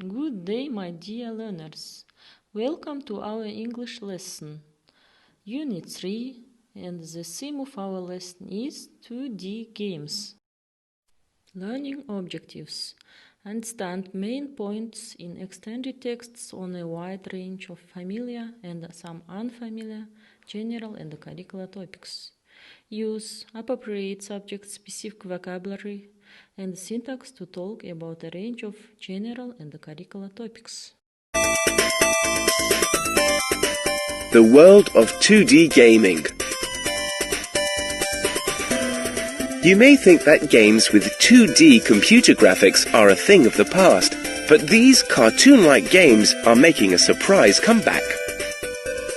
Good day, my dear learners. Welcome to our English lesson, Unit 3, and the theme of our lesson is 2D games. Learning objectives. Understand main points in extended texts on a wide range of familiar and some unfamiliar general and curricular topics. Use appropriate subject-specific vocabulary and syntax to talk about a range of general and curricular topics. The world of 2D gaming. You may think that games with 2D computer graphics are a thing of the past, but these cartoon-like games are making a surprise comeback.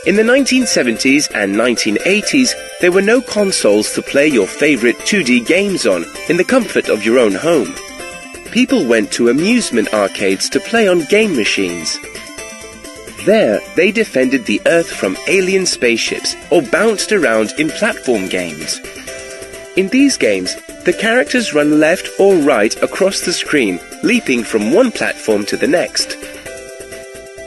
In the 1970s and 1980s, there were no consoles to play your favorite 2D games on in the comfort of your own home. People went to amusement arcades to play on game machines. There, they defended the Earth from alien spaceships or bounced around in platform games. In these games, the characters run left or right across the screen, leaping from one platform to the next.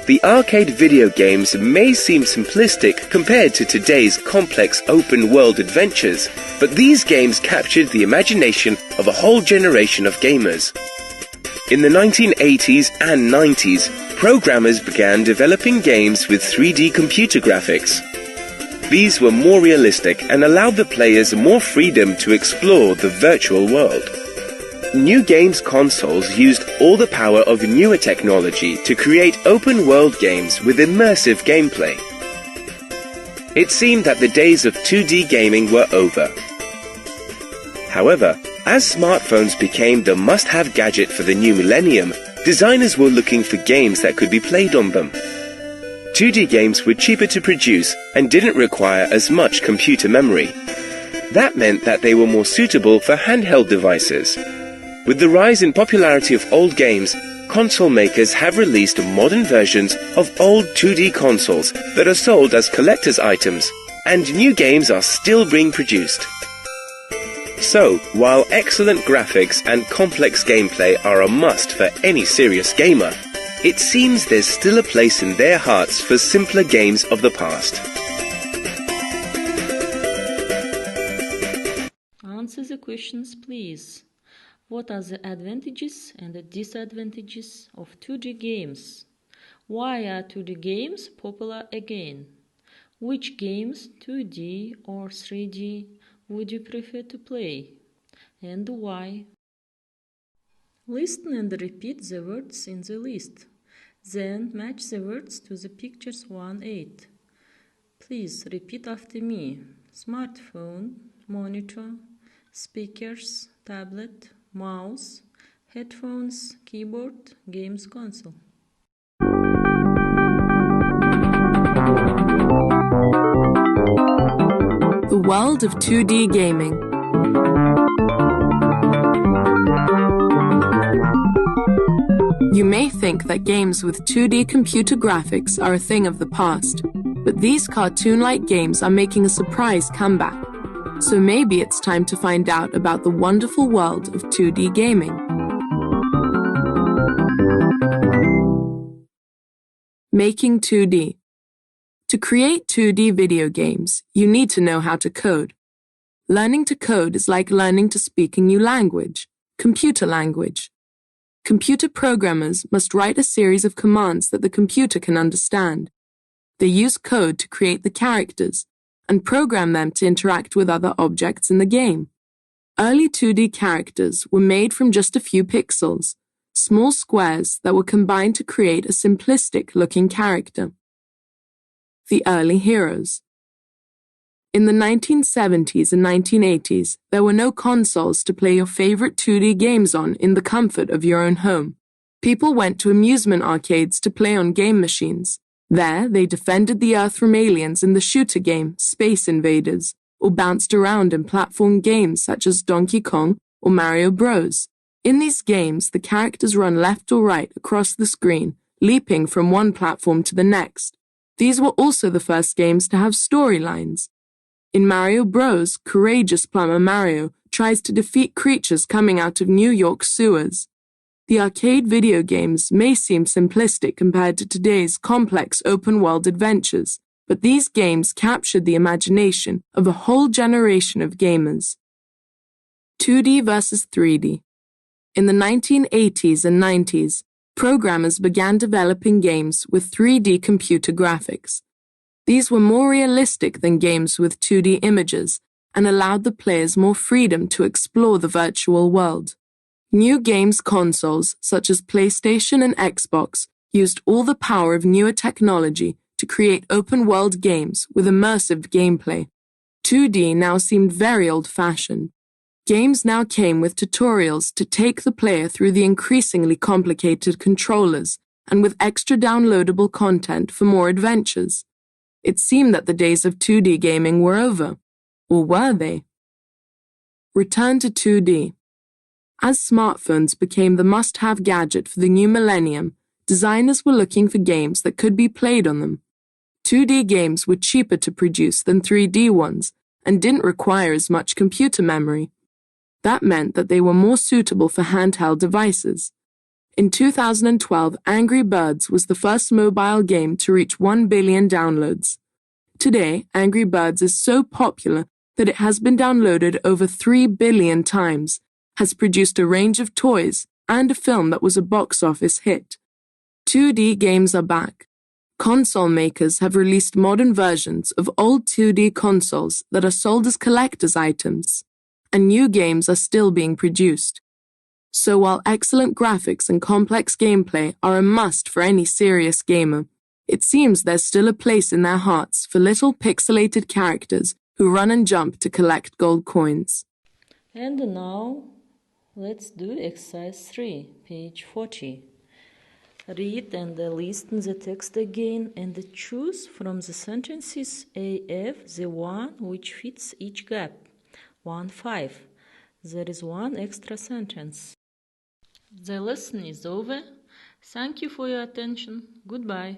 The arcade video games may seem simplistic compared to today's complex open-world adventures, but these games captured the imagination of a whole generation of gamers. In the 1980s and 90s, programmers began developing games with 3D computer graphics. These were more realistic and allowed the players more freedom to explore the virtual world. New games consoles used all the power of newer technology to create open-world games with immersive gameplay. It seemed that the days of 2D gaming were over. However, as smartphones became the must-have gadget for the new millennium, designers were looking for games that could be played on them. 2D games were cheaper to produce and didn't require as much computer memory. That meant that they were more suitable for handheld devices. With the rise in popularity of old games, console makers have released modern versions of old 2D consoles that are sold as collector's items, and new games are still being produced. So, while excellent graphics and complex gameplay are a must for any serious gamer, it seems there's still a place in their hearts for simpler games of the past. Answer the questions, please. What are the advantages and the disadvantages of 2D games? Why are 2D games popular again? Which games, 2D or 3D, would you prefer to play? And why? Listen and repeat the words in the list. Then match the words to the pictures 1-8. Please repeat after me. Smartphone, monitor, speakers, tablet, mouse, headphones, keyboard, games console. The world of 2D gaming. You may think that games with 2D computer graphics are a thing of the past, but these cartoon-like games are making a surprise comeback. So maybe it's time to find out about the wonderful world of 2D gaming. Making 2D. To create 2D video games, you need to know how to code. Learning to code is like learning to speak a new language, computer language. Computer programmers must write a series of commands that the computer can understand. They use code to create the characters and program them to interact with other objects in the game. Early 2D characters were made from just a few pixels, small squares that were combined to create a simplistic-looking character. The early heroes. In the 1970s and 1980s, there were no consoles to play your favorite 2D games on in the comfort of your own home. People went to amusement arcades to play on game machines. There, they defended the Earth from aliens in the shooter game Space Invaders, or bounced around in platform games such as Donkey Kong or Mario Bros. In these games, the characters run left or right across the screen, leaping from one platform to the next. These were also the first games to have storylines. In Mario Bros., courageous plumber Mario tries to defeat creatures coming out of New York sewers. The arcade video games may seem simplistic compared to today's complex open-world adventures, but these games captured the imagination of a whole generation of gamers. 2D versus 3D. In the 1980s and 90s, programmers began developing games with 3D computer graphics. These were more realistic than games with 2D images and allowed the players more freedom to explore the virtual world. New games consoles, such as PlayStation and Xbox, used all the power of newer technology to create open-world games with immersive gameplay. 2D now seemed very old-fashioned. Games now came with tutorials to take the player through the increasingly complicated controllers and with extra downloadable content for more adventures. It seemed that the days of 2D gaming were over. Or were they? Return to 2D. As smartphones became the must-have gadget for the new millennium, designers were looking for games that could be played on them. 2D games were cheaper to produce than 3D ones and didn't require as much computer memory. That meant that they were more suitable for handheld devices. In 2012, Angry Birds was the first mobile game to reach 1 billion downloads. Today, Angry Birds is so popular that it has been downloaded over 3 billion times, has produced a range of toys, and a film that was a box office hit. 2D games are back. Console makers have released modern versions of old 2D consoles that are sold as collector's items, and new games are still being produced. So while excellent graphics and complex gameplay are a must for any serious gamer, it seems there's still a place in their hearts for little pixelated characters who run and jump to collect gold coins. And now, let's do exercise 3, page 40. Read and listen the text again and choose from the sentences AF the one which fits each gap. 1-5. There is one extra sentence. The lesson is over. Thank you for your attention. Goodbye.